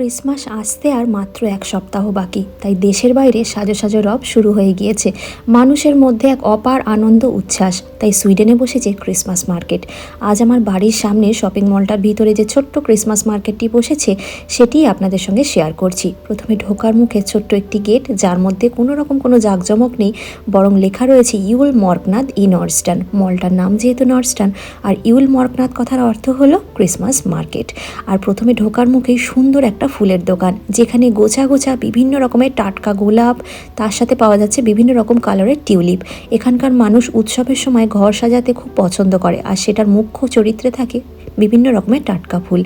Christmas আসতে আর মাত্র এক সপ্তাহ বাকি, তাই দেশের বাইরে সাজো সাজো রব শুরু হয়ে গিয়েছে। মানুষের মধ্যে এক অপার আনন্দ উচ্ছ্বাস। তাই সুইডেনে বসেছে ক্রিসমাস মার্কেট। আজ আমার বাড়ির সামনে শপিং মলটার ভিতরে যে ছোট্ট ক্রিসমাস মার্কেটটি বসেছে সেটিই আপনাদের সঙ্গে শেয়ার করছি। প্রথমে ঢোকার মুখে ছোট্ট একটি গেট, যার মধ্যে কোনো রকম কোনো জাঁকজমক নেই, বরং লেখা রয়েছে ইউল মর্কনাথ ই নর্স্টান। মলটার নাম যেহেতু নর্স্টান, আর ইউল মর্কনাথ কথার অর্থ হলো ক্রিসমাস মার্কেট। আর প্রথমে ঢোকার মুখেই সুন্দর একটা ফুলের দোকান, যেখানে গোছা গোছা বিভিন্ন রকমের টাটকা গোলাপ, তার সাথে পাওয়া যাচ্ছে বিভিন্ন রকম কালারের টিউলিপ। এখানকার মানুষ উৎসবের সময় ঘর সাজাতে খুব পছন্দ করে, আর সেটার মুখ্য চরিত্রে থাকে বিভিন্ন রকমের টাটকা ফুল।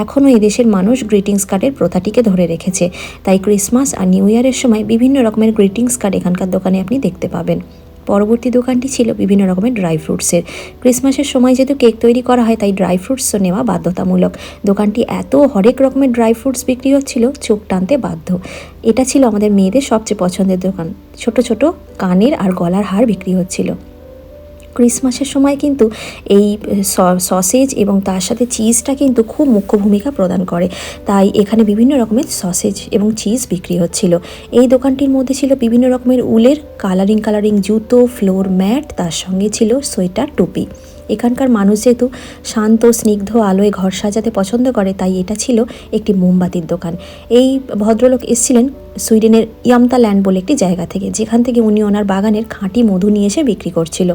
এখনও এই দেশের মানুষ গ্রিটিংস কার্ডের প্রথাটিকে ধরে রেখেছে, তাই ক্রিসমাস আর নিউ ইয়ারের সময় বিভিন্ন রকমের গ্রিটিংস কার্ড এখানকার দোকানে আপনি দেখতে পাবেন। পরবর্তী দোকানটি ছিল বিভিন্ন রকমের ড্রাই ফ্রুটসের। ক্রিসমাসের সময় যেহেতু কেক তৈরি করা হয়, তাই ড্রাই ফ্রুটসও নেওয়া বাধ্যতামূলক। দোকানটি এত হরেক রকমের ড্রাই ফ্রুটস বিক্রি হচ্ছিল, চোখ টানতে বাধ্য। এটা ছিল আমাদের মেয়েদের সবচেয়ে পছন্দের দোকান। ছোট ছোট কানের আর গলার হার বিক্রি হচ্ছিল। ক্রিসমাসের সময় কিন্তু এই সসেজ এবং তার সাথে চিজটা কিন্তু খুব মুখ্য ভূমিকা প্রদান করে, তাই এখানে বিভিন্ন রকমের সসেজ এবং চিজ বিক্রি হচ্ছিল। এই দোকানটির মধ্যে ছিল বিভিন্ন রকমের উলের কালারিং জুতো, ফ্লোর ম্যাট, তার সঙ্গে ছিল সোয়েটার, টুপি। এখানকার মানুষ যেহেতু শান্ত স্নিগ্ধ আলোয় ঘর সাজাতে পছন্দ করে, তাই এটা ছিল একটি মোমবাতির দোকান। এই ভদ্রলোক এসেছিলেন সুইডেনের ইয়ামতাল্যান্ড বলে একটি জায়গা থেকে, যেখান থেকে উনি ওনার বাগানের খাঁটি মধু নিয়ে এসে বিক্রি করছিল।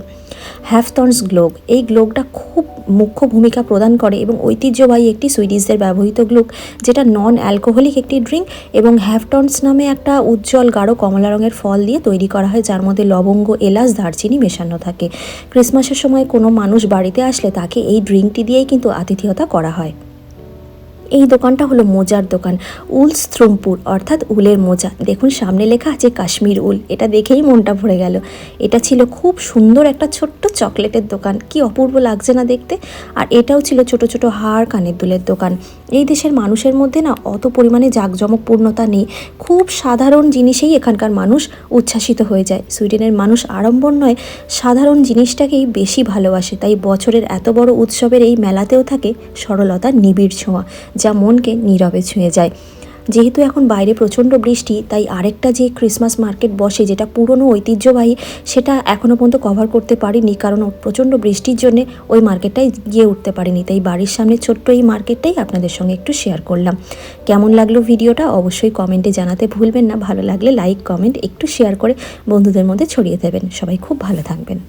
হ্যাফথর্নস গ্লোব, এই গ্লোবটা খুব মুখ্য ভূমিকা প্রদান করে এবং ঐতিহ্যবাহী একটি সুইডিশদের ব্যবহৃত গ্লোব, যেটা নন অ্যালকোহলিক একটি ড্রিঙ্ক এবং হ্যাফটর্নস নামে একটা উজ্জ্বল গাঢ় কমলা রঙের ফল দিয়ে তৈরি করা হয়, যার মধ্যে লবঙ্গ, এলাচ, দারচিনি মেশানো থাকে। ক্রিসমাসের সময় কোনো মানুষ বাড়িতে আসলে তাকে এই ড্রিঙ্কটি দিয়েই কিন্তু আতিথেয়তা করা হয়। এই দোকানটা হলো মোজার দোকান, উলস থ্রুমপুর, অর্থাৎ উলের মোজা। দেখুন সামনে লেখা আছে কাশ্মীর উল, এটা দেখেই মনটা ভরে গেল। এটা ছিল খুব সুন্দর একটা ছোট্ট চকলেটের দোকান, কি অপূর্ব লাগছে না দেখতে। আর এটাও ছিল ছোট ছোট হার, কানের দুলের দোকান। এই দেশের মানুষের মধ্যে না অত পরিমাণে জাঁকজমকপূর্ণতা নেই, খুব সাধারণ জিনিসেই এখানকার মানুষ উচ্ছ্বাসিত হয়ে যায়। সুইডেনের মানুষ আড়ম্বর নয়, সাধারণ জিনিসটাকেই বেশি ভালোবাসে, তাই বছরের এত বড় উৎসবের এই মেলাতেও থাকে সরলতার নিবিড় ছোঁয়া, যা মনকে নীরবে ছুঁয়ে যায়। যেহেতু এখন বাইরে প্রচণ্ড বৃষ্টি, তাই আরেকটা যে ক্রিসমাস মার্কেট বসে, যেটা পুরনো ঐতিহ্যবাহী, সেটা এখনও পর্যন্ত কভার করতে পারিনি, কারণ প্রচণ্ড বৃষ্টির জন্যে ওই মার্কেটটায় গিয়ে উঠতে পারিনি। তাই বাড়ির সামনে ছোট্ট এই মার্কেটটাই আপনাদের সঙ্গে একটু শেয়ার করলাম। কেমন লাগলো ভিডিওটা অবশ্যই কমেন্টে জানাতে ভুলবেন না। ভালো লাগলে লাইক, কমেন্ট একটু শেয়ার করে বন্ধুদের মধ্যে ছড়িয়ে দেবেন। সবাই খুব ভালো থাকবেন।